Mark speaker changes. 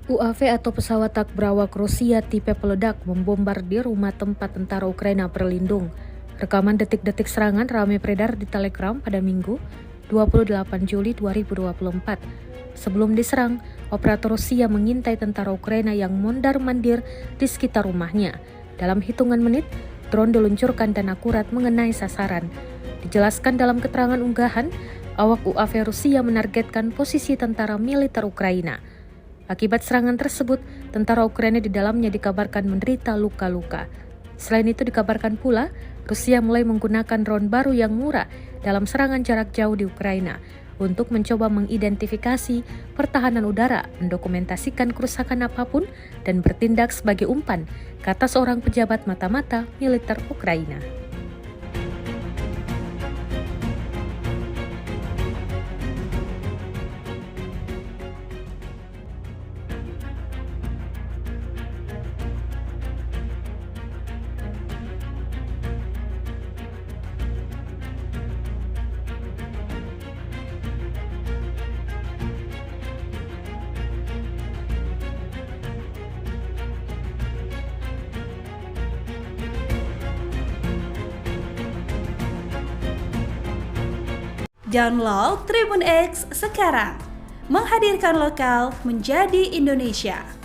Speaker 1: UAV atau pesawat tak berawak Rusia tipe peledak membombardir rumah tempat tentara Ukraina berlindung. Rekaman detik-detik serangan ramai beredar di Telegram pada Minggu, 28 Juli 2024. Sebelum diserang, operator Rusia mengintai tentara Ukraina yang mondar-mandir di sekitar rumahnya. Dalam hitungan menit, drone diluncurkan dan akurat mengenai sasaran. Dijelaskan dalam keterangan unggahan, awak UAV Rusia menargetkan posisi tentara militer Ukraina. Akibat serangan tersebut, tentara Ukraina di dalamnya dikabarkan menderita luka-luka. Selain itu dikabarkan pula, Rusia mulai menggunakan drone baru yang murah dalam serangan jarak jauh di Ukraina untuk mencoba mengidentifikasi pertahanan udara, mendokumentasikan kerusakan apapun, dan bertindak sebagai umpan, kata seorang pejabat mata-mata militer Ukraina.
Speaker 2: Download Tribun X sekarang, menghadirkan lokal menjadi Indonesia.